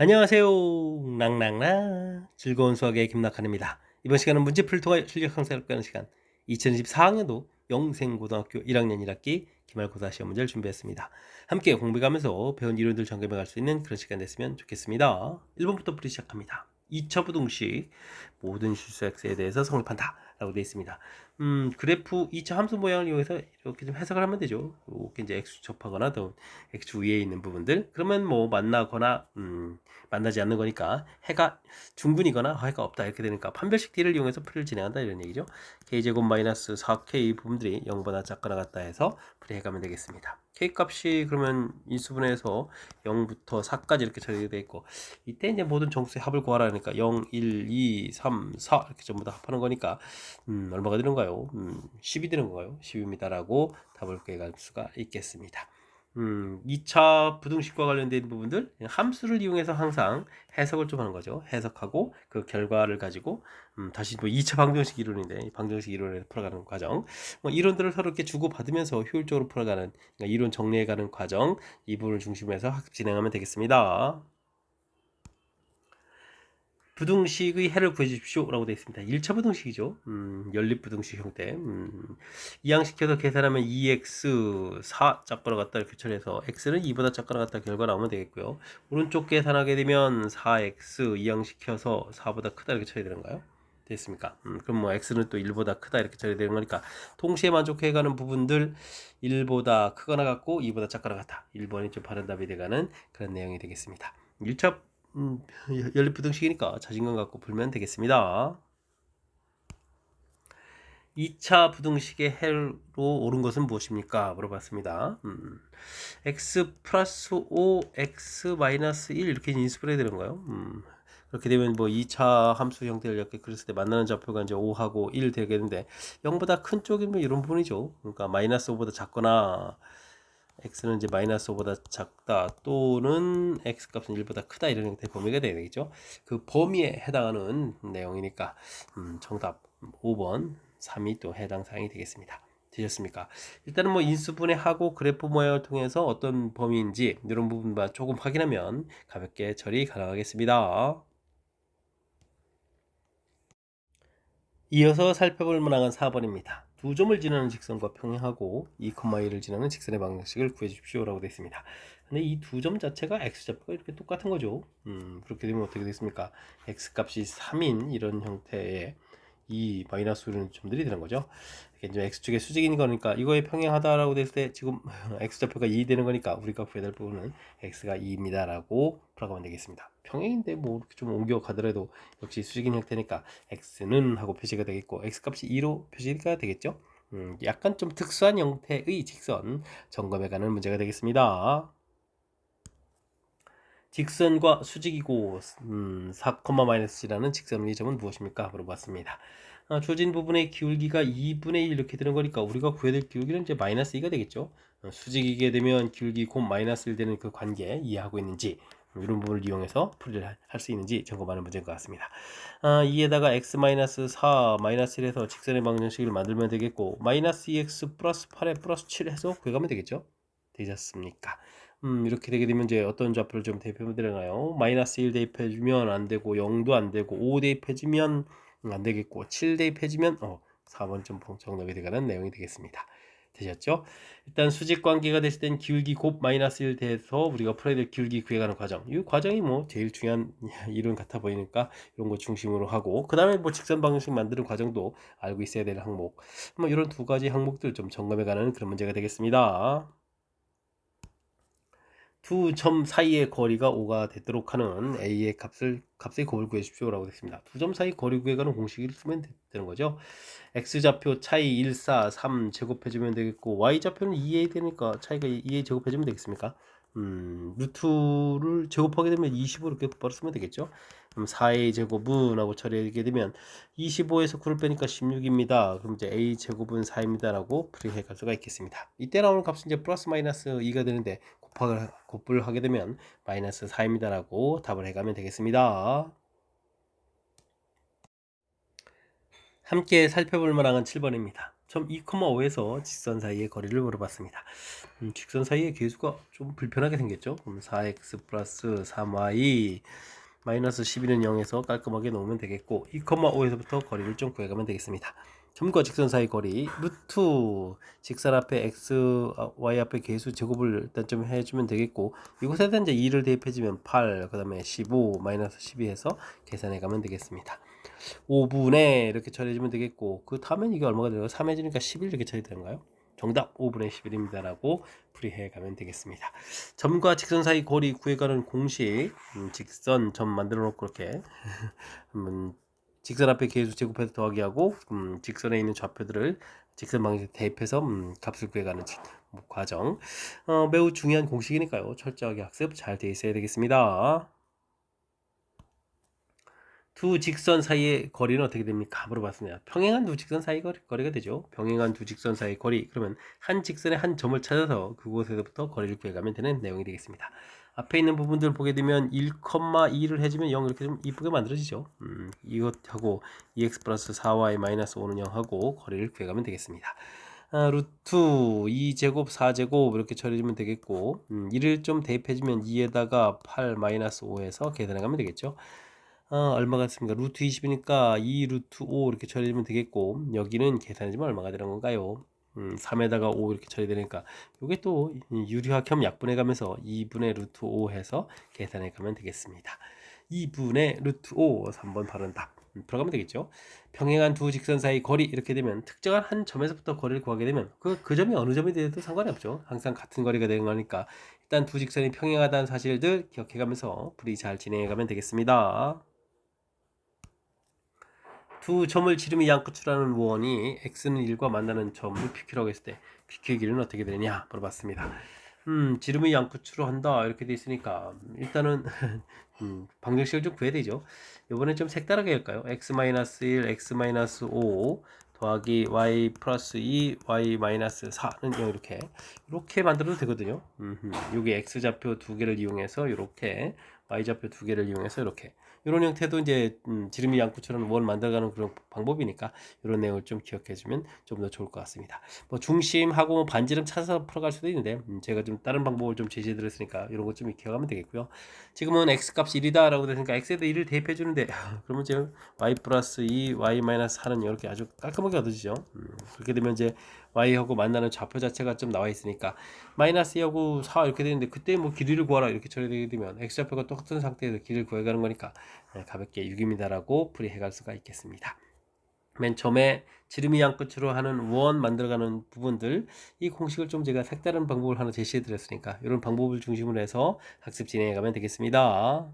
안녕하세요. 랑랑랑 즐거운 수학의 김낙한입니다. 이번 시간은 문제풀이 통해 실력 향상을 하는 시간 2024학년도 영생고등학교 1학년 1학기 기말고사 시험 문제를 준비했습니다. 함께 공부하면서 배운 이론들 점검해 갈 수 있는 그런 시간 됐으면 좋겠습니다. 1번부터 풀이 시작합니다. 2차 부등식 모든 실수 x에 대해서 성립한다 라고 되어 있습니다. 그래프 2차 함수 모양을 이용해서 이렇게 좀 해석을 하면 되죠. 이렇게 이제 x 접하거나 또 x 위에 있는 부분들 그러면 뭐 만나거나 만나지 않는 거니까 해가 중근이거나 해가 없다 이렇게 되니까 판별식 D를 이용해서 풀이를 진행한다 이런 얘기죠. K제곱 마이너스 4K 부분들이 0보다 작거나 같다 해서 풀이해가면 되겠습니다. K 값이 그러면 인수분해에서 0부터 4까지 이렇게 처리되어 있고 이때 이제 모든 정수의 합을 구하라 하니까 0, 1, 2, 3, 4 이렇게 전부 다 합하는 거니까 얼마가 되는가요? 10이 되는 건가요? 10입니다라고 답을 구해갈 수가 있겠습니다. 2차 부등식과 관련된 부분들 함수를 이용해서 항상 해석을 좀 하는 거죠. 해석하고 그 결과를 가지고 다시 뭐 2차 방정식 이론인데 이 방정식 이론을 풀어가는 과정 뭐 이론들을 서로 이렇게 주고받으면서 효율적으로 풀어가는 그러니까 이론 정리해가는 과정 이 부분을 중심으로 해서 학습 진행하면 되겠습니다. 부등식의 해를 구해주십시오 라고 되어 있습니다. 1차 부등식이죠. 연립부등식 형태. 이항시켜서 계산하면 2x 4 작거나 같다 이렇게 처리해서 x는 2보다 작거나 같다 결과 나오면 되겠고요. 오른쪽 계산하게 되면 4x 이항시켜서 4보다 크다 이렇게 처리되는가요? 됐습니까? 그럼 뭐 x는 또 1보다 크다 이렇게 처리되는 거니까 동시에 만족해가는 부분들 1보다 크거나 같고 2보다 작거나 같다. 1번이 좀 바른 답이 돼가는 그런 내용이 되겠습니다. 1차 연립부등식이니까 자신감 갖고 풀면 되겠습니다. 2차 부등식의 해로 옳은 것은 무엇입니까? 물어봤습니다. x 플러스 5, x 마이너스 1 이렇게 인수분해 되는 거예요. 그렇게 되면 뭐 2차 함수 형태를 이렇게 그렸을 때 만나는 좌표가 이제 5하고 1 되겠는데 0보다 큰 쪽이면 이런 부분이죠. 그러니까 마이너스 5보다 작거나 x는 이제 마이너스 5보다 작다 또는 x 값은 1보다 크다 이런 형태의 범위가 되겠죠. 그 범위에 해당하는 내용이니까 정답 5번 3이 또 해당 사항이 되겠습니다. 되셨습니까? 일단은 뭐 인수분해하고 그래프 모양을 통해서 어떤 범위인지 이런 부분만 조금 확인하면 가볍게 처리 가능하겠습니다. 이어서 살펴볼 문항은 4번입니다. 두 점을 지나는 직선과 평행하고 2,2를 지나는 직선의 방정식을 구해 주십시오 라고 되어 있습니다. 근데 이 두 점 자체가 x좌표가 이렇게 똑같은 거죠. 그렇게 되면 어떻게 됐습니까? x값이 3인 이런 형태의 이 마이너스 이런 점들이 되는 거죠. 이게 이제 x축의 수직인 거니까 이거에 평행하다라고 됐을 때 지금 x좌표가 2 되는 거니까 우리가 구해야 될 부분은 x가 2입니다 라고 풀어가면 되겠습니다. 평행인데 뭐 이렇게 좀 옮겨가더라도 역시 수직인 형태니까 x는 하고 표시가 되겠고 x값이 2로 표시가 되겠죠. 약간 좀 특수한 형태의 직선 점검해가는 문제가 되겠습니다. 직선과 수직이고 4, 마이너스라는 직선의 점은 무엇입니까? 물어봤습니다. 주어진 부분의 기울기가 2분의 1 이렇게 되는 거니까 우리가 구해야 될 기울기는 이제 마이너스 2가 되겠죠. 수직이게 되면 기울기 곱 마이너스 1 되는 그 관계 이해하고 있는지 이런 부분을 이용해서 풀이를 할 수 있는지 점검하는 문제인 것 같습니다. 2에다가 x-4 마이너스 1에서 직선의 방정식을 만들면 되겠고 마이너스 2x 플러스 8에 플러스 7 해서 구해가면 되겠죠. 되셨습니까? 이렇게 되게 되면 이제 어떤 좌표를 좀 대입해 드리나요? 마이너스 1 대입해 주면 안 되고 0도 안 되고 5 대입해 주면 안 되겠고 7 대입해 주면 4번 좀 정답이 되가는 내용이 되겠습니다. 되셨죠? 일단 수직 관계가 됐을 땐 기울기 곱 마이너스 1 돼서 우리가 풀어야 될 기울기 구해가는 과정. 이 과정이 뭐 제일 중요한 이론 같아 보이니까 이런 거 중심으로 하고 그 다음에 뭐 직선 방정식 만드는 과정도 알고 있어야 될 항목. 뭐 이런 두 가지 항목들 좀 점검해가는 그런 문제가 되겠습니다. 두 점 사이의 거리가 5가 되도록 하는 a의 값의 곱을 구해 주십시오라고 했습니다. 두 점 사이 거리 구해가는 공식을 쓰면 되는 거죠. x좌표 차이 1, 4, 3 제곱해주면 되겠고 y좌표는 2a 되니까 차이가 2a 제곱해주면 되겠습니까? 루트를 제곱하게 되면 25 이렇게 바로 쓰면 되겠죠. 그럼 4a 제곱은 하고 처리하게 되면 25에서 9를 빼니까 16입니다. 그럼 이제 a 제곱은 4입니다 라고 풀이해 갈 수가 있겠습니다. 이때 나오는 값은 이제 플러스 마이너스 2가 되는데 곱을 하게 되면 마이너스 4입니다 라고 답을 해가면 되겠습니다. 함께 살펴볼 만한 7번입니다. 점 2,5에서 직선 사이의 거리를 물어봤습니다. 직선 사이의 계수가 좀 불편하게 생겼죠. 그럼 4x 플러스 3y 마이너스 12는 0에서 깔끔하게 놓으면 되겠고 2,5에서부터 거리를 좀 구해가면 되겠습니다. 점과 직선 사이 거리 루트 직선 앞에 x, y 앞에 계수 제곱을 일단 좀 해주면 되겠고 이곳에다 이제 2를 대입해주면 8, 그 다음에 15, 마이너스 12 해서 계산해 가면 되겠습니다. 5분의 이렇게 처리해주면 되겠고 그 다음엔 이게 얼마가 되나요? 3해주니까 11 이렇게 처리되는가요? 정답 5분의 11입니다 라고 풀이해 가면 되겠습니다. 점과 직선 사이 거리 구해가는 공식 직선 점 만들어 놓고 이렇게 직선 앞에 계수 제곱해서 더하기 하고 직선에 있는 좌표들을 직선 방식에 대입해서 값을 구해가는 과정 매우 중요한 공식이니까요. 철저하게 학습 잘 돼 있어야 되겠습니다. 두 직선 사이의 거리는 어떻게 됩니까? 물어봤습니다. 평행한 두 직선 사이 거리가 되죠. 평행한 두 직선 사이 거리. 그러면 한 직선의 한 점을 찾아서 그곳에서부터 거리를 구해가면 되는 내용이 되겠습니다. 앞에 있는 부분들 보게 되면 1,2를 해주면 0 이렇게 좀 이쁘게 만들어지죠. 이것하고 2x 플러스 4y 마이너스 5는 0 하고 거리를 구해가면 되겠습니다. 루트 2제곱 4제곱 이렇게 처리해주면 되겠고 1을 좀 대입해주면 2에다가 8 마이너스 5에서 계산해가면 되겠죠. 얼마 같습니까? 루트 20이니까 2 루트 5 이렇게 처리하면 되겠고 여기는 계산해주면 얼마가 되는 건가요? 3에다가 5 이렇게 처리되니까 이게 또 유리화 겸 약분해 가면서 2분의 루트 5 해서 계산해 가면 되겠습니다. 2분의 루트 5 3번 바른 답 들어가면 되겠죠. 평행한 두 직선 사이 거리 이렇게 되면 특정한 한 점에서부터 거리를 구하게 되면 그 점이 어느 점이 되어도 상관이 없죠. 항상 같은 거리가 되는 거니까 일단 두 직선이 평행하다는 사실들 기억해 가면서 풀이 잘 진행해 가면 되겠습니다. 두 점을 지름이 양끝으로하는 무언이 x는 1과 만나는 점을 pq라고 했을 때 pq의 길이는 어떻게 되느냐 물어봤습니다. 지름이 양끝으로 한다 이렇게 돼 있으니까 일단은 방정식을 좀 구해야 되죠. 이번엔 좀 색다르게 할까요? x-1, x-5 더하기 y 플러스 2, y 마이너스 4는 0 이렇게 만들어도 되거든요. 여기 x좌표 두 개를 이용해서 이렇게 y좌표 두 개를 이용해서 이렇게 이런 형태도 이제 지름이 양끝처럼 원 만들어가는 그런 방법이니까 이런 내용을 좀 기억해주면 좀 더 좋을 것 같습니다. 뭐 중심하고 뭐 반지름 찾아서 풀어갈 수도 있는데 제가 좀 다른 방법을 좀 제시해드렸으니까 이런 것 좀 기억하면 되겠고요. 지금은 x값이 1이다 라고 되니까 x에다 1을 대입해 주는데 그러면 지금 y 플러스 2 y 마이너스 4는 이렇게 아주 깔끔하게 얻어지죠. 그렇게 되면 이제 y하고 만나는 좌표 자체가 좀 나와 있으니까 마이너스 2하고 4 이렇게 되는데 그때 뭐 길이를 구하라 이렇게 처리되게 되면 x좌표가 똑같은 상태에서 길이를 구해가는 거니까 가볍게 6입니다 라고 풀이해 갈 수가 있겠습니다. 맨 처음에 지름이 양끝으로 하는 원 만들어가는 부분들 이 공식을 좀 제가 색다른 방법을 하나 제시해 드렸으니까 이런 방법을 중심으로 해서 학습 진행해 가면 되겠습니다.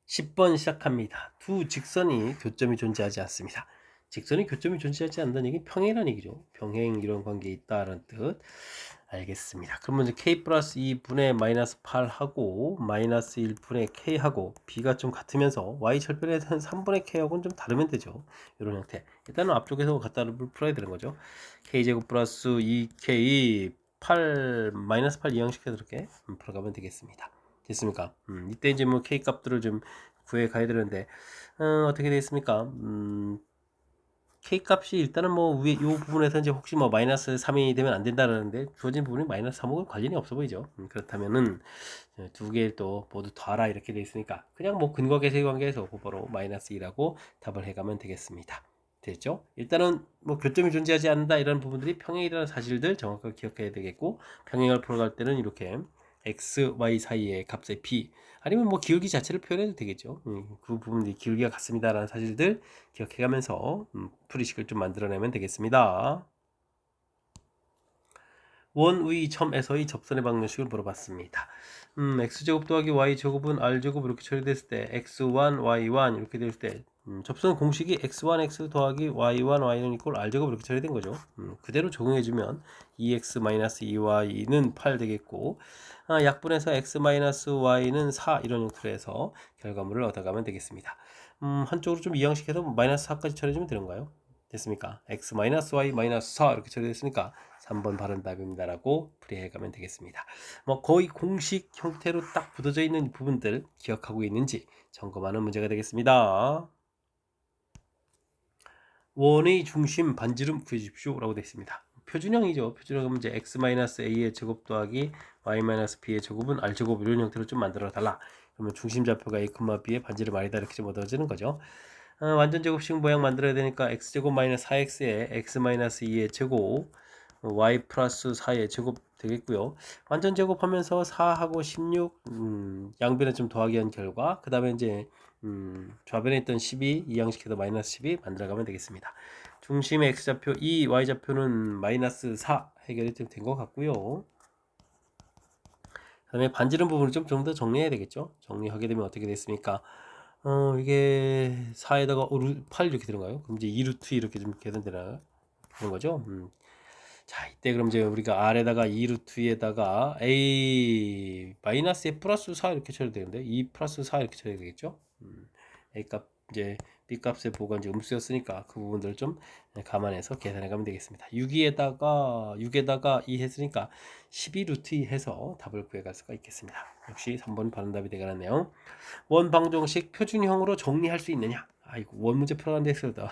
10번 시작합니다. 두 직선이 교점이 존재하지 않습니다. 직선이 교점이 존재하지 않는다는 얘기는 평행이라는 얘기죠. 평행 이런 관계에 있다라는 뜻. 알겠습니다. 그러면 이제 k 플러스 2분의 마이너스 8하고 마이너스 1분의 k하고 b가 좀 같으면서 y 절편에 대한 3분의 k하고는 좀 다르면 되죠. 이런 형태. 일단은 앞쪽에서 갖다를 풀어야 되는 거죠. k제곱 플러스 2k 8 마이너스 8 이항시켜서 이렇게 풀어가면 되겠습니다. 됐습니까? 이때 이제 뭐 k 값들을 좀 구해 가야 되는데 어떻게 되겠습니까? k 값이 일단은 뭐 위에 이 부분에서 이제 혹시 뭐 마이너스 3이 되면 안 된다라는데 주어진 부분이 마이너스 3하고 관련이 없어 보이죠. 그렇다면은 두 개를 또 모두 더하라 이렇게 돼 있으니까 그냥 뭐 근거 계세 관계에서 곧바로 마이너스 2라고 답을 해가면 되겠습니다. 됐죠? 일단은 뭐 교점이 존재하지 않는다 이런 부분들이 평행이라는 사실들 정확하게 기억해야 되겠고 평행을 풀어갈 때는 이렇게 x, y 사이의 값의 b 아니면 뭐 기울기 자체를 표현해도 되겠죠. 그 부분이 기울기가 같습니다라는 사실들 기억해가면서 풀이식을 좀 만들어내면 되겠습니다. 원의 점에서의 접선의 방정식을 물어봤습니다. x제곱 더하기 y제곱은 r제곱 이렇게 처리됐을 때 x1, y1 이렇게 됐을 때 접선 공식이 x1, x 더하기 y1, y는 이꼴 r제곱 이렇게 처리된 거죠. 그대로 적용해주면 2x-2y는 8 되겠고 약분해서 x-y는 4 이런 형태로 해서 결과물을 얻어가면 되겠습니다. 한쪽으로 좀 이항시켜서 마이너스 4까지 처리해주면 되는가요? 됐습니까? x-y-4 이렇게 처리됐으니까 3번 바른 답입니다 라고 풀이해 가면 되겠습니다. 뭐 거의 공식 형태로 딱 붙어져 있는 부분들 기억하고 있는지 점검하는 문제가 되겠습니다. 원의 중심 반지름 구해주십시오 라고 되어 있습니다. 표준형이죠. 표준형은 이제 x-a의 제곱 더하기 y-b의 제곱은 r제곱 이런 형태로 좀 만들어 달라. 그러면 중심 좌표가 a, b의 반지름 r이다 이렇게 좀 얻어지는 거죠. 완전 제곱식 모양 만들어야 되니까 x제곱 마이너스 4x에 x-2의 제곱 y 플러스 4의 제곱 되겠고요. 완전 제곱하면서 4하고 16 양변에 좀 더하기 한 결과 그 다음에 이제 좌변에 있던 12 이항시켜서 마이너스 12 만들어가면 되겠습니다. 중심의 x좌표 2, y좌표는 마이너스 4 해결이 좀 된 것 같고요. 그 다음에 반지름 부분을 좀 더 정리해야 되겠죠. 정리하게 되면 어떻게 됐습니까? 이게 4에다가 8 이렇게 들어가요. 그럼 이제 2루트 이렇게 좀 계산되나 그런 거죠. 자, 이때 그럼 이제 우리가 R에다가 2루트에다가 A 마이너스 A 플러스 4 이렇게 쳐야 되는데 2 플러스 4 이렇게 쳐야 되겠죠. A 값 이제 B 값의 보가 이제 음수였으니까 그 부분들을 좀 감안해서 계산해 가면 되겠습니다. 6에다가 2 했으니까 12루트 2 해서 답을 구해 갈 수가 있겠습니다. 역시 3번 바른 답이 되겠네요. 원방정식 표준형으로 정리할 수 있느냐? 아이고, 원 문제 풀어가는 데서도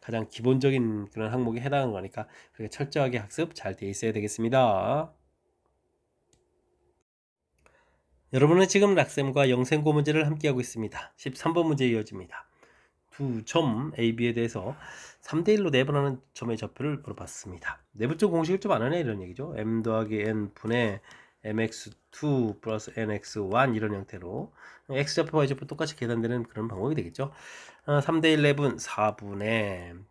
가장 기본적인 그런 항목에 해당하는 거니까 그렇게 철저하게 학습 잘 돼 있어야 되겠습니다. 여러분은 지금 락쌤과 영생고 문제를 함께 하고 있습니다. 13번 문제 이어집니다. 두 점 A, B에 대해서 3대1로 내분하는 점의 좌표를 물어봤습니다. 내부적 공식을 좀 안 하네 이런 얘기죠. m 더하기 n 분의 mx2 플러스 nx1 이런 형태로 x좌표 y좌표 똑같이 계산되는 그런 방법이 되겠죠. 3대1 내분 4분의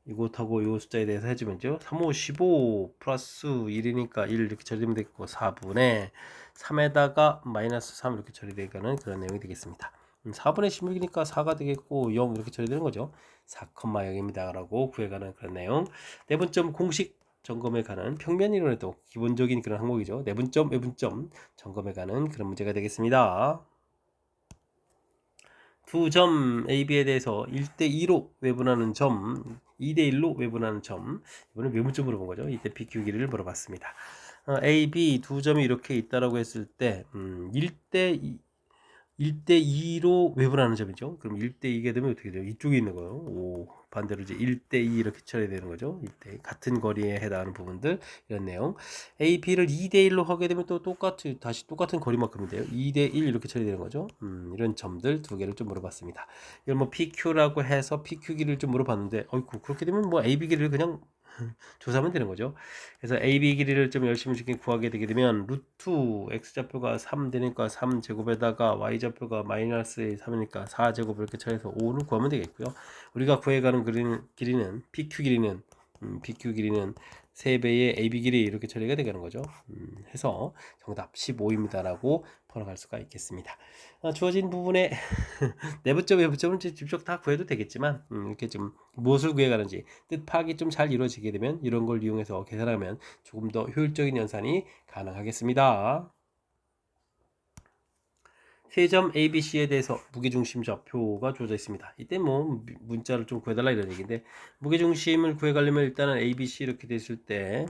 이것하고 이 숫자에 대해서 해주면죠. 3, 5, 15 플러스 1이니까 1 이렇게 처리되면 되겠고 4분의 3에다가 마이너스 3 이렇게 처리되는 그런 내용이 되겠습니다. 4분의 16이니까 4가 되겠고 0 이렇게 처리되는 거죠. 4,0입니다 라고 구해가는 그런 내용. 내분점 공식 점검에 관한 평면 이론에도 기본적인 그런 항목이죠. 내분점, 외분점 점검에 관한 그런 문제가 되겠습니다. 두 점 A, B에 대해서 1대2로 외분하는 점, 2대1로 외분하는 점, 이번엔 외분점 물어본 거죠. 이때 PQ 길이를 물어봤습니다. A, B 두 점이 이렇게 있다라고 했을 때 1대2로 외분하는 점이죠. 그럼 1대2게 되면 어떻게 돼요? 이쪽에 있는 거예요. 오, 반대로 이제 1대2 이렇게 쳐야 되는 거죠. 1대 같은 거리에 해당하는 부분들 이런 내용. A, B를 2대1로 하게 되면 또 다시 똑같은 거리만큼이 돼요. 2대1 이렇게 처리 되는 거죠. 이런 점들 두 개를 좀 물어봤습니다. 이걸 뭐 PQ라고 해서 PQ 길이를 좀 물어봤는데 어이구 그렇게 되면 뭐 AB 길이를 그냥 조사하면 되는 거죠. 그래서 AB 길이를 좀 열심히 구하게 되게 되면 루트 x좌표가 3 되니까 3제곱에다가 y좌표가 마이너스 3이니까 4제곱 이렇게 쳐서 5를 구하면 되겠고요. 우리가 구해가는 길이는 PQ 길이는 3배의 AB 길이 이렇게 처리가 되는 거죠. 해서 정답 15입니다 라고 풀어갈 수가 있겠습니다. 주어진 부분에 내부점, 외부점은 직접 다 구해도 되겠지만 이렇게 좀 무엇을 구해가는지 뜻 파악이 좀 잘 이루어지게 되면 이런 걸 이용해서 계산하면 조금 더 효율적인 연산이 가능하겠습니다. 세 점 ABC에 대해서 무게중심 좌표가 주어져 있습니다. 이때 뭐 문자를 좀 구해달라 이런 얘기인데 무게중심을 구해가려면 일단은 ABC 이렇게 됐을 때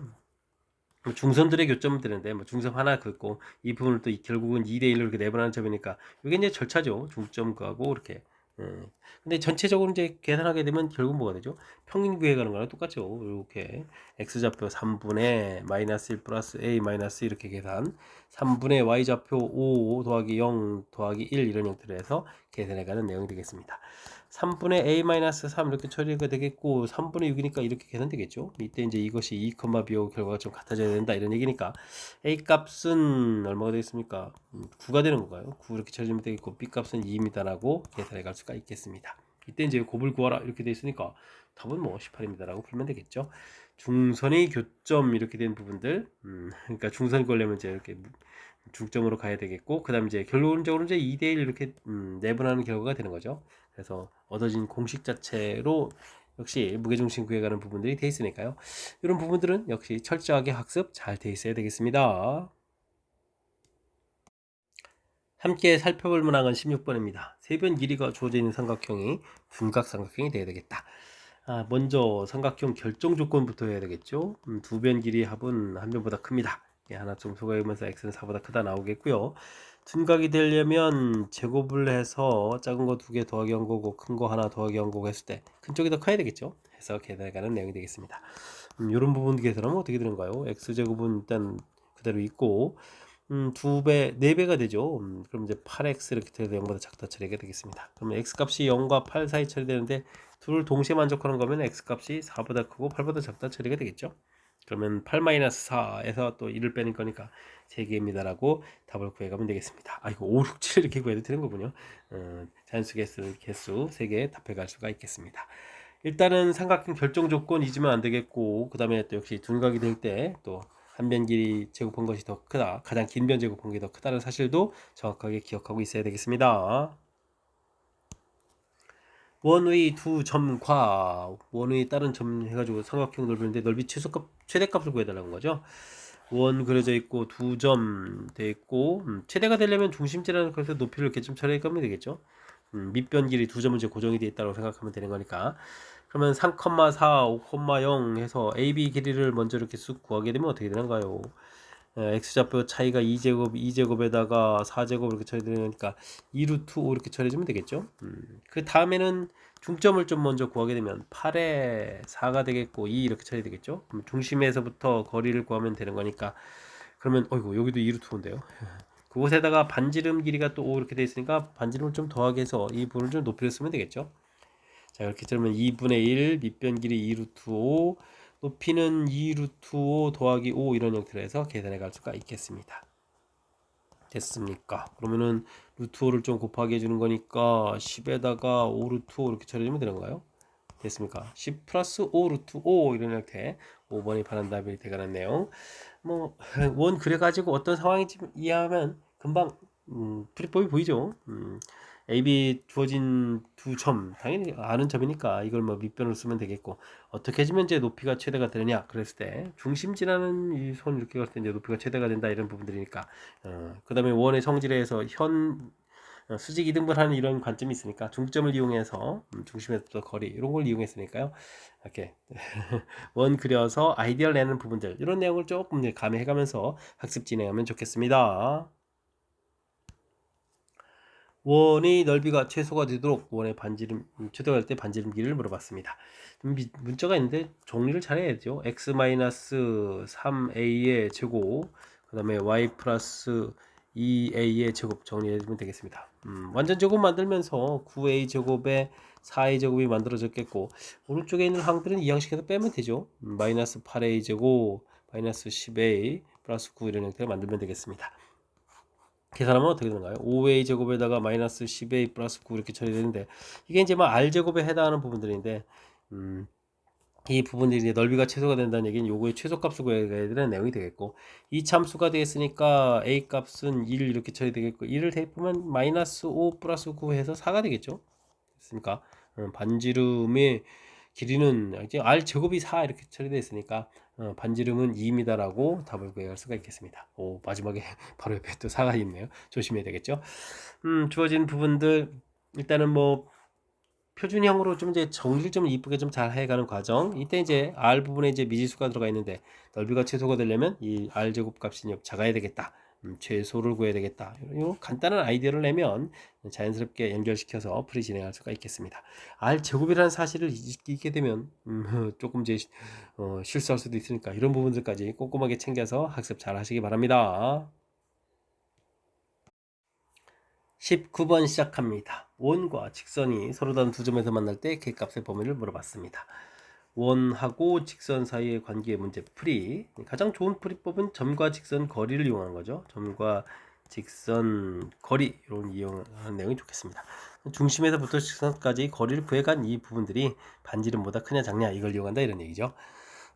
중선들의 교점을 되는데 뭐 중점 하나 긋고 이 부분을 또 결국은 2대1로 이렇게 내분하는 점이니까 이게 이제 절차죠. 중점 가고 이렇게. 근데 전체적으로 이제 계산하게 되면 결국 뭐가 되죠? 평균 구해가는 거랑 똑같죠. 이렇게 x좌표 3분의 마이너스 1 플러스 a 마이너스 이렇게 계산 3분의 y좌표 5 더하기 0 더하기 1 이런 형태로 해서 계산해가는 내용이 되겠습니다. 3분의 a-3 이렇게 처리가 되겠고 3분의 6이니까 이렇게 계산되겠죠. 이때 이제 이것이 2,b5 결과가 좀 같아져야 된다 이런 얘기니까 a 값은 얼마가 되겠습니까? 9가 되는 건가요? 9 이렇게 처리하면 되겠고 b 값은 2입니다라고 계산해 갈 수가 있겠습니다. 이때 이제 곱을 구하라 이렇게 돼 있으니까 답은 뭐 18입니다라고 풀면 되겠죠. 중선의 교점 이렇게 된 부분들 그러니까 중선 걸려면 이제 이렇게 중점으로 가야 되겠고 그 다음 이제 결론적으로 이제 2대1 이렇게 내분하는 결과가 되는 거죠. 그래서 얻어진 공식 자체로 역시 무게중심 구해가는 부분들이 돼 있으니까요. 이런 부분들은 역시 철저하게 학습 잘 돼 있어야 되겠습니다. 함께 살펴볼 문항은 16번입니다. 세변 길이가 주어져 있는 삼각형이 둔각삼각형이 되어야 되겠다. 먼저 삼각형 결정 조건부터 해야 되겠죠. 두 변 길이 합은 한 변보다 큽니다. 하나 좀 소개하면서 x는 4보다 크다 나오겠고요. 둔각이 되려면 제곱을 해서 작은 거 2개 더하기 한 거고 큰 거 하나 더하기 한 거고 했을 때 큰 쪽이 더 커야 되겠죠. 해서 계산해가는 내용이 되겠습니다. 이런 부분 계산하면 어떻게 되는가요? x제곱은 일단 그대로 있고 2배, 4배가 되죠. 그럼 이제 8x 이렇게 돼서 0보다 작다 처리가 되겠습니다. 그러면 x값이 0과 8 사이 처리되는데 둘을 동시에 만족하는 거면 x값이 4보다 크고 8보다 작다 처리가 되겠죠. 그러면 8-4에서 또 1을 빼는 거니까 3개입니다 라고 답을 구해가면 되겠습니다. 이거 5, 6, 7 이렇게 구해도 되는 거군요. 자연수 개수 3개 답해갈 수가 있겠습니다. 일단은 삼각형 결정 조건 잊으면 안 되겠고, 그 다음에 또 역시 둔각이 될 때 또 한 변 길이 제곱한 것이 더 크다, 가장 긴 변 제곱한 게 더 크다는 사실도 정확하게 기억하고 있어야 되겠습니다. 원의 두 점과 원의 다른 점 해가지고 삼각형 넓이인데 넓이 최대값을 구해달라는 거죠. 원 그려져 있고 두 점 돼 있고 최대가 되려면 중심지라는 것에서 높이를 이렇게 좀 처리하면 되겠죠. 밑변 길이 두 점은 이제 고정이 되어 있다고 생각하면 되는 거니까. 그러면 3,4, 5,0 해서 AB 길이를 먼저 이렇게 쑥 구하게 되면 어떻게 되는가요? x좌표 차이가 2제곱, 2제곱에다가 4제곱 이렇게 처리되니까 2루트 5 이렇게 처리해주면 되겠죠. 그 다음에는 중점을 좀 먼저 구하게 되면 8에 4가 되겠고 2 이렇게 처리되겠죠. 그럼 중심에서부터 거리를 구하면 되는 거니까, 그러면 어이구 여기도 2루트 5인데요. 그곳에다가 반지름 길이가 또 5 이렇게 돼 있으니까 반지름을 좀 더하게 해서 이 부분을 좀 높이를 쓰면 되겠죠. 자, 이렇게 들으면 2분의 1 밑변 길이 2루트 5, 높이는 2루트 5 더하기 5 이런 형태로 해서 계산해 갈 수가 있겠습니다. 됐습니까? 그러면은 루트 5를 좀 곱하게 해주는 거니까 10에다가 5 루트 5 이렇게 처리해주면 되는 거예요. 됐습니까? 10 플러스 5 루트 5 이런 형태 5번이 바른 답이 되가는 내용. 뭐 원 그래가지고 어떤 상황인지 이해하면 금방 풀이법이 보이죠. AB 주어진 두 점, 당연히 아는 점이니까 이걸 뭐 밑변으로 쓰면 되겠고, 어떻게 해주면 이제 높이가 최대가 되느냐 그랬을 때 중심지라는 이 손 이렇게 갔을 때 이제 높이가 최대가 된다 이런 부분들이니까, 그 다음에 원의 성질에서 수직 이등분하는 이런 관점이 있으니까 중점을 이용해서 중심에서 거리 이런 걸 이용했으니까요. 이렇게 원 그려서 아이디어를 내는 부분들 이런 내용을 조금 가미해가면서 학습 진행하면 좋겠습니다. 원의 넓이가 최소가 되도록 원의 반지름 최대화할 때 반지름 길이를 물어봤습니다. 문자가 있는데 정리를 잘 해야죠. x-3a의 제곱, 그 다음에 y 플러스 2a의 제곱 정리해주면 되겠습니다. 완전 제곱 만들면서 9a 제곱에 4a 제곱이 만들어졌겠고, 오른쪽에 있는 항들은 이 양식에서 빼면 되죠. 마이너스 8a 제곱, 마이너스 10a 플러스 9 이런 형태를 만들면 되겠습니다. 계산하면 어떻게 되는가요? 5a 제곱에다가 마이너스 10a 플러스 9 이렇게 처리되는데, 이게 이제 뭐 r 제곱에 해당하는 부분들인데, 이 부분들이 이제 넓이가 최소가 된다는 얘기는 요거의 최소값을 구해야 되는 내용이 되겠고, 이 참수가 되겠으니까 a 값은 1 이렇게 처리되겠고, 1을 대입하면 마이너스 5 플러스 9 해서 4가 되겠죠. 됐습니까? 반지름의 길이는 이제 r 제곱이 4 이렇게 처리되어 있으니까 반지름은 2m라고 답을 구할 수가 있겠습니다. 오, 마지막에 바로 옆에 또 4가 있네요. 조심해야 되겠죠. 주어진 부분들 일단은 뭐 표준형으로 좀 이제 정리를 좀 이쁘게 좀 잘 해가는 과정. 이때 이제 r 부분에 이제 미지수가 들어가 있는데 넓이가 최소가 되려면 이 r 제곱 값이 작아야 되겠다. 최소를 구해야 되겠다. 이 간단한 아이디어를 내면 자연스럽게 연결시켜서 풀이 진행할 수가 있겠습니다. r 제곱이라는 사실을 잊게 되면 조금 이제 실수할 수도 있으니까 이런 부분들까지 꼼꼼하게 챙겨서 학습 잘 하시기 바랍니다. 19번 시작합니다. 원과 직선이 서로 다른 두 점에서 만날 때 그 값의 범위를 물어봤습니다. 원하고 직선 사이의 관계의 문제 풀이. 가장 좋은 풀이법은 점과 직선 거리를 이용하는 거죠. 점과 직선 거리 이런 이용하는 내용이 좋겠습니다. 중심에서부터 직선까지 거리를 구해간 이 부분들이 반지름보다 크냐 작냐 이걸 이용한다 이런 얘기죠.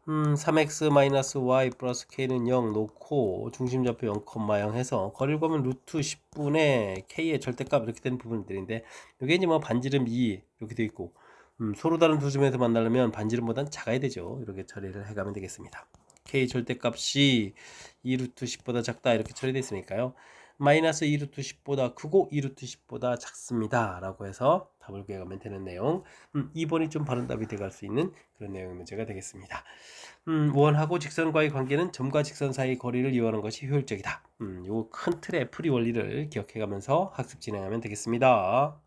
3x-y 플러스 k는 0 놓고 중심좌표 0,0 해서 거리를 보면 루트 10분의 k의 절대값 이렇게 되는 부분들인데, 이게 이제 뭐 반지름 2 이렇게 되어 있고, 서로 다른 두 점에서 만나려면 반지름보다는 작아야 되죠. 이렇게 처리를 해가면 되겠습니다. k 절대값이 2 루트 10보다 작다 이렇게 처리되어 있으니까요. 마이너스 2 루트 10보다 크고 2 루트 10보다 작습니다 라고 해서 답을 구해가면 되는 내용. 2번이 좀 바른 답이 돼갈 수 있는 그런 내용의 문제가 되겠습니다. 원하고 직선과의 관계는 점과 직선 사이의 거리를 이용하는 것이 효율적이다. 요 큰 틀의 풀이 원리를 기억해가면서 학습 진행하면 되겠습니다.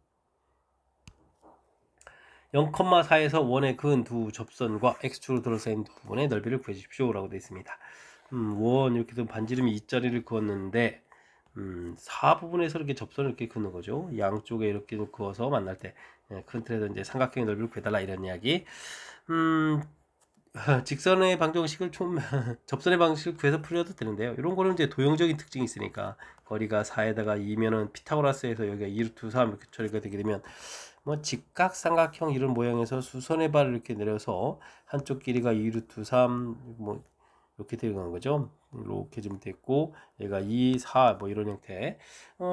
0,4에서 원의 근 두 접선과 x축으로 둘러싸인 부분의 넓이를 구해 주십시오 라고 되어 있습니다. 원 이렇게 좀 반지름이 2짜리를 그었는데 4 부분에서 이렇게 접선을 이렇게 그는 거죠. 양쪽에 이렇게 그어서 만날 때 큰 틀에서 이제 삼각형의 넓이를 구해달라 이런 이야기. 음, 직선의 방정식을 좀 접선의 방식을 구해서 풀려도 되는데요. 이런 거는 이제 도형적인 특징이 있으니까 거리가 4에다가 2면은 피타고라스에서 여기가 2루트 3 이렇게 처리가 되게 되면 뭐 직각삼각형 이런 모양에서 수선의 발을 이렇게 내려서 한쪽 길이가 2루트 3 뭐 이렇게 되는 거죠. 이렇게 좀 됐고 얘가 2, 4 뭐 이런 형태.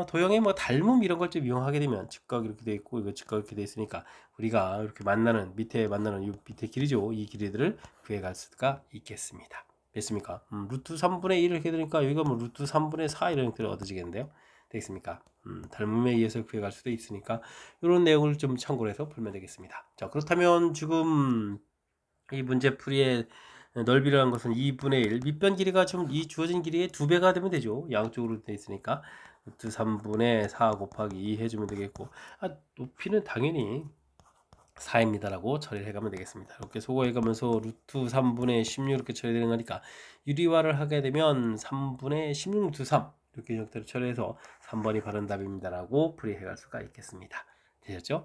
도형의 뭐 닮음 이런 걸 좀 이용하게 되면 직각 이렇게 돼 있고 이거 직각 이렇게 돼 있으니까 우리가 이렇게 만나는 밑에 만나는 이 밑에 길이죠. 이 길이들을 구해 갈 수가 있겠습니다. 됐습니까? 루트 3분의 1 이렇게 되니까 여기가 뭐 루트 3분의 4 이런 형태로 얻어지겠는데요. 되겠습니까? 닮음에 의해서 구해갈 수도 있으니까 이런 내용을 좀 참고를 해서 풀면 되겠습니다. 자, 그렇다면 지금 이 문제풀이의 넓이라는 것은 2분의 1 밑변 길이가 지금 이 주어진 길이의 2배가 되면 되죠. 양쪽으로 되어 있으니까 루트 3분의 4 곱하기 2 해주면 되겠고 높이는 당연히 4입니다 라고 처리를 해가면 되겠습니다. 이렇게 소거해가면서 루트 3분의 16 이렇게 처리되는 거니까 유리화를 하게 되면 3분의 16 루트 3 이렇게 형태로 처리해서 3번이 바른 답입니다 라고 풀이해갈 수가 있겠습니다. 되셨죠?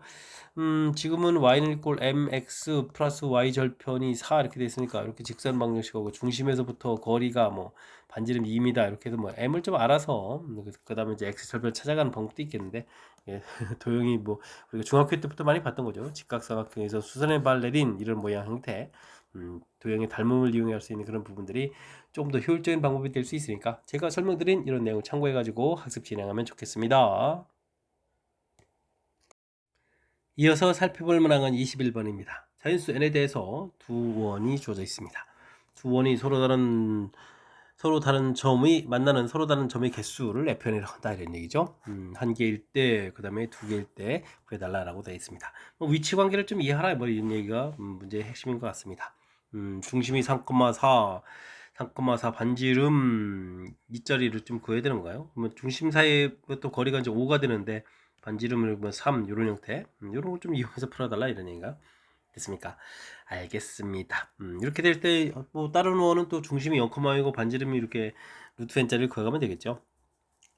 지금은 y는 이꼴 mx 플러스 y 절편이 4 이렇게 되어 있으니까 이렇게 직선 방정식하고 중심에서부터 거리가 뭐 반지름 2입니다 이렇게 해서 뭐 m을 좀 알아서 그 다음에 이제 x 절편 찾아가는 방법도 있겠는데 예, 도형이 뭐 우리가 중학교 때부터 많이 봤던 거죠. 직각삼각형에서 수선의 발 내린 이런 모양 형태 도형의 닮음을 이용할 수 있는 그런 부분들이 좀 더 효율적인 방법이 될 수 있으니까 제가 설명드린 이런 내용 참고해 가지고 학습 진행하면 좋겠습니다. 이어서 살펴볼 문항은 21번입니다. 자연수 n에 대해서 두 원이 주어져 있습니다. 두 원이 서로 다른 점의 만나는 서로 다른 점의 개수를 fn이라고 한다 이런 얘기죠. 한 개일 때, 그 다음에 두 개일 때 구해달라라고 되어 있습니다. 위치 관계를 좀 이해하라 뭐 이런 얘기가 문제의 핵심인 것 같습니다. 중심이 3,4 반지름 이 자리를 좀 구해야 되는 건가요? 그러면 중심 사이에 또 거리가 이제 5가 되는데 반지름을 3 이런 형태 이런 걸 좀 이용해서 풀어달라 이런 얘기가 됐습니까? 알겠습니다. 이렇게 될 때 뭐 다른 원은 또 중심이 0,5이고 반지름이 이렇게 루트 n짜리를 구해가면 되겠죠.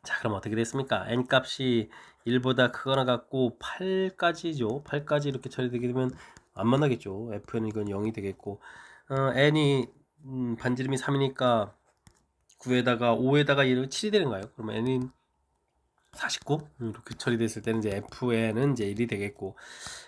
자, 그럼 어떻게 됐습니까? n 값이 1보다 크거나 같고 8까지죠. 8까지 이렇게 처리되게 되면 안 만나겠죠. fn 이건 0이 되겠고 n이 반지름이 3이니까 9에다가 5에다가 1은 7이 되는 거예요. 그러면 n은 49 이렇게 처리됐을 때는 이제 fn은 이제 1이 되겠고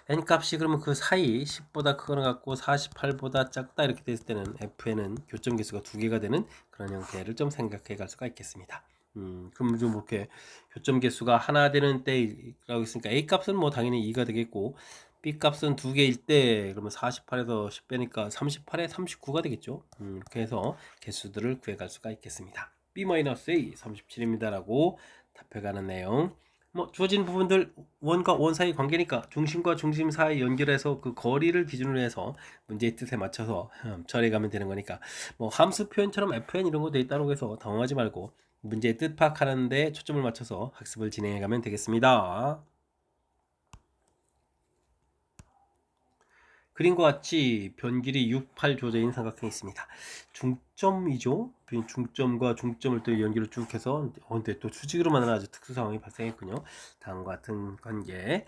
n 값이 그러면 그 사이 10보다 크거나 같고 48보다 작다 이렇게 됐을 때는 fn은 교점 개수가 두 개가 되는 그런 형태를 좀 생각해 갈 수가 있겠습니다. 그럼 좀 이렇게 교점 개수가 하나 되는 때라고 했으니까 a 값은 뭐 당연히 2가 되겠고 b 값은 두 개일 때 그러면 48에서 10 빼니까 38에 39가 되겠죠. 이렇게 해서 개수들을 구해 갈 수가 있겠습니다. b-a 37입니다 라고 답해가는 내용. 뭐 주어진 부분들 원과 원 사이 관계니까 중심과 중심 사이 연결해서 그 거리를 기준으로 해서 문제의 뜻에 맞춰서 처리해가면 되는 거니까 뭐 함수 표현처럼 fn 이런 거 돼 있다고 해서 당황하지 말고 문제의 뜻 파악하는 데 초점을 맞춰서 학습을 진행해가면 되겠습니다. 그림과 같이 변길이 6, 8 주어져 있는 삼각형이 있습니다. 중점이죠. 중점과 중점을 또 연결을 쭉 해서 근데 또 수직으로 만드는 아주 특수 상황이 발생했군요. 다음과 같은 관계.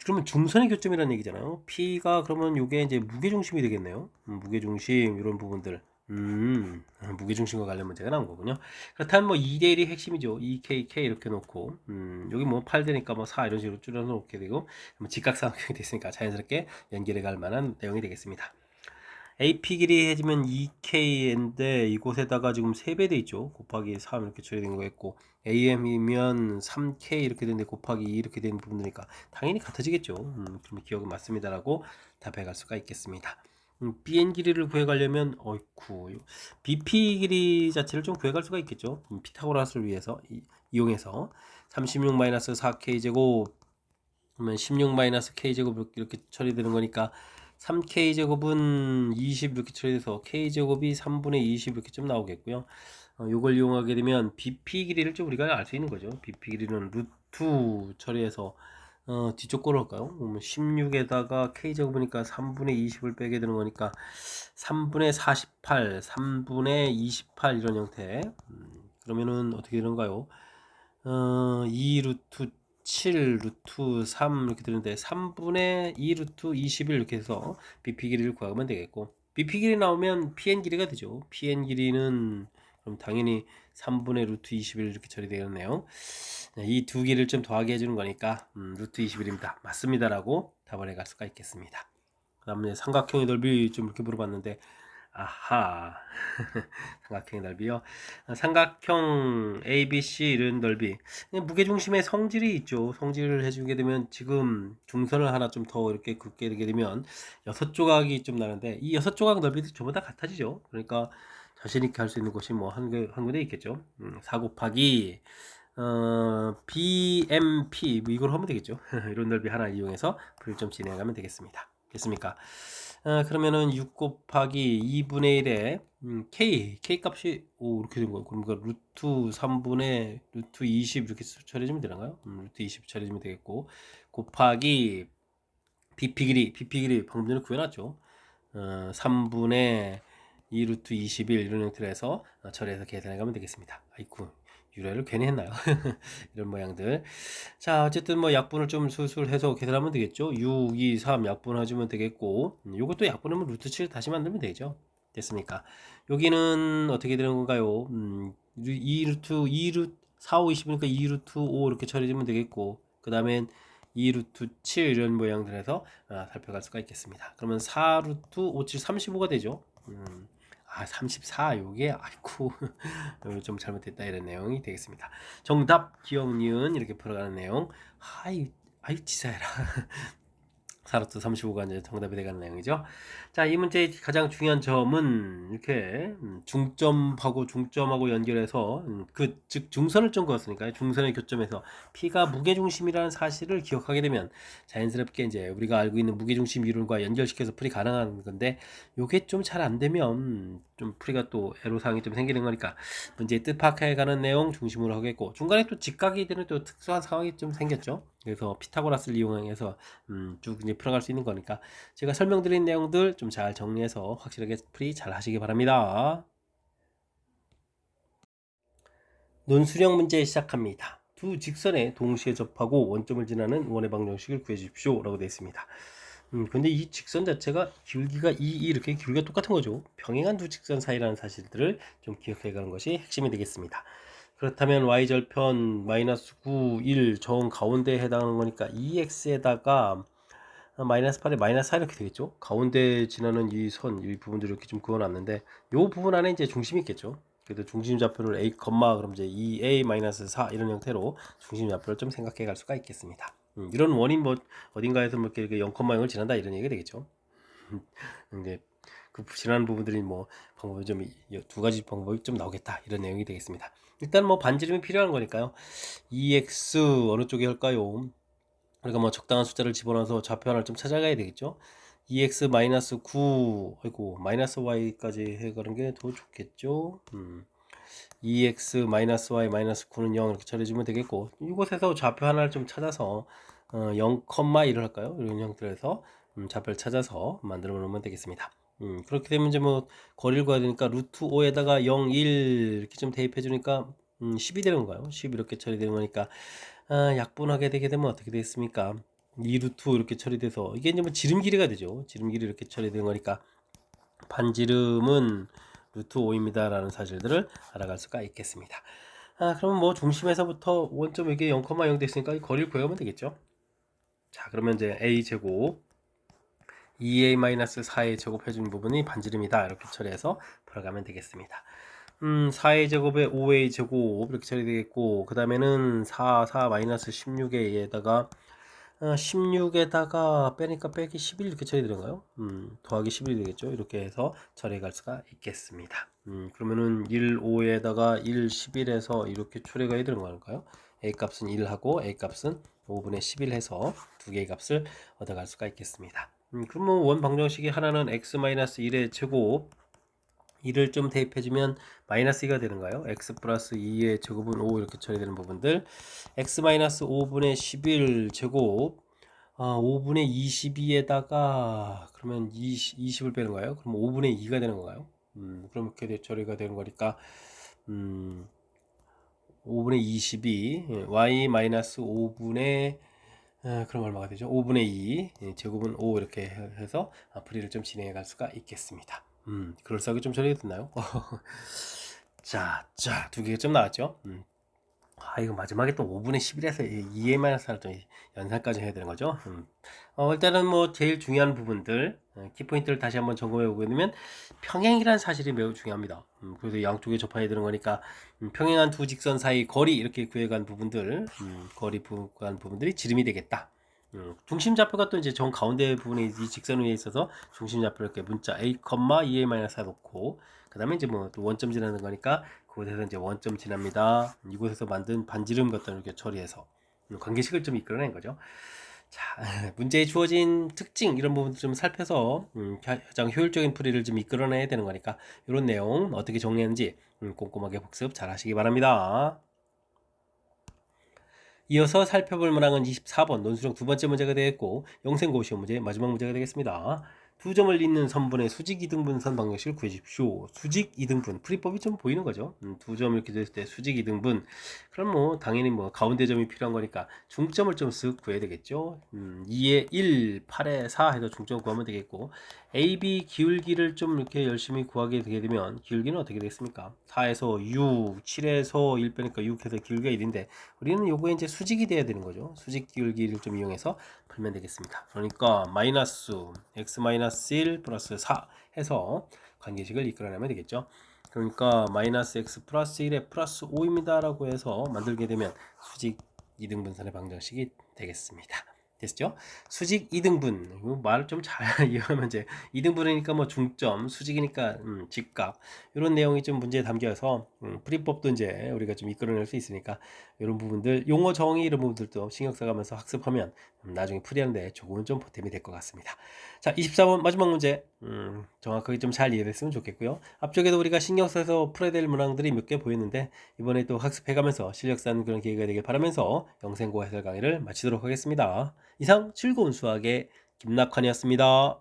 그러면 중선의 교점이라는 얘기잖아요. P가 그러면 이게 이제 무게중심이 되겠네요. 무게중심 이런 부분들. 무게중심과 관련 문제가 나온 거군요. 그렇다면 뭐 2대1이 핵심이죠. 2KK 이렇게 놓고 여기 뭐 8되니까 뭐 4 이런 식으로 줄여 놓게 되고 직각삼각형이 됐으니까 자연스럽게 연결해 갈 만한 내용이 되겠습니다. AP 길이 해지면 2K인데 이곳에다가 지금 3배 돼 있죠. 곱하기 3 이렇게 처리된 거였고 AM이면 3K 이렇게 되는데 곱하기 2 이렇게 되는 부분이니까 당연히 같아지겠죠. 그러면 기억은 맞습니다라고 답해 갈 수가 있겠습니다. BN 길이를 구해가려면 BP 길이 자체를 좀 구해갈 수가 있겠죠. 피타고라스를 위해서 이용해서 36-4K 제곱 그러면 16-K 제곱 이렇게 처리되는 거니까 3K 제곱은 20 이렇게 처리돼서 K 제곱이 3분의 20 이렇게 좀 나오겠고요. 이걸 이용하게 되면 BP 길이를 좀 우리가 알 수 있는 거죠. BP 길이는 루트 처리해서 뒤쪽 거로 할까요? 16에다가 k제곱이니까 3분의 20을 빼게 되는 거니까 3분의 48, 3분의 28 이런 형태. 그러면은 어떻게 되는가요? 2 루트 7 루트 3 이렇게 되는데 3분의 2 루트 21 이렇게 해서 BP 길이를 구하면 되겠고, BP 길이 나오면 PN 길이가 되죠. PN 길이는 그럼 당연히 3분의 루트 21 이렇게 처리되겠네요. 이 두 개를 좀 더하게 해주는 거니까 루트 21입니다. 맞습니다라고 답을 해갈 수가 있겠습니다. 그 다음에 삼각형의 넓이 좀 이렇게 물어봤는데, 아하. 삼각형의 넓이요. 삼각형 ABC 이런 넓이. 무게중심의 성질이 있죠. 성질을 해주게 되면 지금 중선을 하나 좀 더 이렇게 긋게 되게 되면 6조각이 좀 나는데, 이 6조각 넓이도 전부 다 같아지죠. 그러니까 자신있게 할 수 있는 곳이 뭐 한 군데 있겠죠. 4 곱하기 BMP 뭐 이걸 하면 되겠죠. 이런 넓이 하나 이용해서 풀이를 좀 진행하면 되겠습니다. 됐습니까? 그러면은 6 곱하기 2분의 1에 K 값이 이렇게 된 거예요. 그럼 그 루트 3분의 루트 20 이렇게 처리해주면 되나요? 루트 20 처리해주면 되겠고, 곱하기 BP 길이 방금 전에 구해놨죠. 3분의 2 루트 21 이런 형태로 해서 처리해서 계산해 가면 되겠습니다. 아이쿠, 유래를 괜히 했나요? 이런 모양들. 자, 어쨌든 뭐 약분을 좀 술술 해서 계산하면 되겠죠. 6, 2, 3 약분해주면 되겠고, 요것도 약분하면 루트 7 다시 만들면 되죠. 됐습니까? 여기는 어떻게 되는 건가요? 2 루트 4, 5, 20이니까 2 루트 5 이렇게 처리해주면 되겠고, 그 다음엔 2 루트 7 이런 모양들에서 살펴갈 수가 있겠습니다. 그러면 4 루트 5, 7, 35가 되죠. 34 요게 아이쿠 좀 잘못됐다 이런 내용이 되겠습니다. 정답 기억 니은 이렇게 풀어가는 내용. 아이 지사해라. 4루트 35가 이제 정답이 되는 내용이죠. 자, 이 문제의 가장 중요한 점은 이렇게 중점하고 연결해서 즉 중선을 좀 그었으니까요. 중선의 교점에서 P가 무게중심이라는 사실을 기억하게 되면 자연스럽게 이제 우리가 알고 있는 무게중심 이론과 연결시켜서 풀이 가능한 건데, 요게 좀 잘 안 되면 좀 풀이가 또 애로사항이 좀 생기는 거니까 문제의 뜻 파악해 가는 내용 중심으로 하겠고, 중간에 또 직각이 되는 또 특수한 상황이 좀 생겼죠. 그래서 피타고라스를 이용해서 쭉 이제 풀어갈 수 있는 거니까 제가 설명드린 내용들 좀 잘 정리해서 확실하게 풀이 잘 하시기 바랍니다. 논술형 문제 시작합니다. 두 직선에 동시에 접하고 원점을 지나는 원의 방정식을 구해 주십시오 라고 되어 있습니다. 근데 이 직선 자체가 길기가 이렇게 길이가 똑같은 거죠. 평행한 두 직선 사이라는 사실들을 좀 기억해 가는 것이 핵심이 되겠습니다. 그렇다면 y절편 마이너스 9, 1 정 가운데에 해당하는 거니까 2x에다가 마이너스 8에 마이너스 4 이렇게 되겠죠. 가운데 지나는 이 선, 이 부분들을 이렇게 좀 그어놨는데, 이 부분 안에 이제 중심이 있겠죠. 그래도 중심 좌표를 a, 그럼 이제 2a 마이너스 4 이런 형태로 중심 좌표를 좀 생각해 갈 수가 있겠습니다. 이런 원인 뭐 어딘가에서 뭐 이렇게 0,0을 지난다 이런 얘기가 되겠죠. 이제 그 지나는 부분들이 뭐 방법이 좀 두 가지 방법이 좀 나오겠다 이런 내용이 되겠습니다. 일단 뭐 반지름이 필요한 거니까요. 2x 어느 쪽에 할까요? 그러니까 뭐 적당한 숫자를 집어넣어서 좌표 하나를 좀 찾아가야 되겠죠. 2x-9 아이고 마이너스 y까지 해가는 게 더 좋겠죠. 2x-y 마이너스 9는 0 이렇게 처리해주면 되겠고, 이곳에서 좌표 하나를 좀 찾아서 0,1을 할까요? 이런 형태에서 좌표를 찾아서 만들어 놓으면 되겠습니다. 그렇게 되면 이제 뭐 거리를 구해야 되니까 루트 5에다가 0, 1 이렇게 좀 대입해 주니까 10이 되는 건가요? 10 이렇게 처리되는 거니까 약분하게 되게 되면 어떻게 되겠습니까? 2 루트 이렇게 처리돼서 이게 이제 뭐 지름 길이가 되죠. 지름 길이 이렇게 처리되는 거니까 반지름은 루트 5입니다 라는 사실들을 알아갈 수가 있겠습니다. 그러면 뭐 중심에서부터 원점 이게 0,0 됐으니까 이 거리를 구해보면 되겠죠. 자, 그러면 이제 a제곱 2a-4의 제곱해주는 부분이 반지름이다 이렇게 처리해서 풀어가면 되겠습니다. 4a 제곱에 5a 제곱 이렇게 처리되겠고, 그 다음에는 4 마이너스 16에다가 16에다가 빼니까 빼기 11 이렇게 처리되는가요? 더하기 11이 되겠죠. 이렇게 해서 처리해 갈 수가 있겠습니다. 그러면은 1, 5에다가 1, 11에서 이렇게 처리가 해야 되는 건가요? a 값은 1하고 a 값은 5분의 11 해서 두 개의 값을 얻어갈 수가 있겠습니다. 그러면 원 방정식이 하나는 x-1의 제곱 2를 좀 대입해주면 마이너스 2가 되는가요? x 플러스 2의 제곱은 5 이렇게 처리되는 부분들 x 마이너스 5분의 11 제곱 5분의 22에다가 그러면 20을 빼는 거예요? 그럼 5분의 2가 되는 건가요? 그럼 이렇게 처리가 되는 거니까 5분의 22 y 마이너스 5분의 그럼 얼마가 되죠? 5분의 2 제곱은 5 이렇게 해서 풀이를 좀 진행해 갈 수가 있겠습니다. 그럴싸하게 좀 처리가 됐나요? 자, 두 개가 좀 나왔죠? 이거 마지막에 또 5분의 11에서 2에만 살또 연산까지 해야 되는 거죠. 일단은 뭐 제일 중요한 부분들 키포인트를 다시 한번 점검해 보게 되면 평행이라는 사실이 매우 중요합니다. 그래서 양쪽에 접하게 되는 거니까 평행한 두 직선 사이 거리 이렇게 구해간 부분들 거리 구간 부분들이 지름이 되겠다. 중심 좌표가 또 이제 정 가운데 부분에 이 직선 위에 있어서 중심 좌표를 이렇게 문자 a, 2a-4 놓고 그 다음에 이제 뭐 또 원점 지나는 거니까 그곳에서 이제 원점 지납니다. 이곳에서 만든 반지름 것들을 이렇게 처리해서 관계식을 좀 이끌어낸 거죠. 자, 문제에 주어진 특징 이런 부분들 좀 살펴서 가장 효율적인 풀이를 좀 이끌어내야 되는 거니까 이런 내용 어떻게 정리했는지 꼼꼼하게 복습 잘 하시기 바랍니다. 이어서 살펴볼 문항은 24번 논술형 두 번째 문제가 되겠고 영생고시원 문제 마지막 문제가 되겠습니다. 두 점을 잇는 선분의 수직 이등분선 방정식을 구해주십시오. 수직 이등분 풀이법이 좀 보이는 거죠. 두 점 이렇게 됐을 때 수직 이등분 그럼 뭐 당연히 뭐 가운데 점이 필요한 거니까 중점을 좀 쓱 구해야 되겠죠. 2에 1, 8에 4 해서 중점 구하면 되겠고 AB 기울기를 좀 이렇게 열심히 구하게 되게 되면 기울기는 어떻게 되겠습니까? 4에서 6, 7에서 1 빼니까 6해서 기울기가 1인데 우리는 요거에 이제 수직이 돼야 되는 거죠. 수직 기울기를 좀 이용해서 풀면 되겠습니다. 그러니까 마이너스 x 마이너스 1 플러스 4 해서 관계식을 이끌어내면 되겠죠. 그러니까 마이너스 x 플러스 1에 플러스 5입니다 라고 해서 만들게 되면 수직 이등분선의 방정식이 되겠습니다. 됐죠? 수직 이등분 말을 좀 잘 이해하면 이제 이등분이니까 뭐 중점 수직이니까 직각 이런 내용이 좀 문제에 담겨서 풀이법도 이제 우리가 좀 이끌어낼 수 있으니까 이런 부분들 용어 정의 이런 부분들도 신경 써가면서 학습하면 나중에 풀이하는데 조금은 좀 보탬이 될 것 같습니다. 자 24번 마지막 문제 정확하게 좀 잘 이해됐으면 좋겠고요. 앞쪽에도 우리가 신경 써서 풀어야 될 문항들이 몇 개 보였는데 이번에 또 학습해가면서 실력 쌓는 그런 기회가 되길 바라면서 영생고 해설 강의를 마치도록 하겠습니다. 이상 즐거운 수학의 김낙환이었습니다.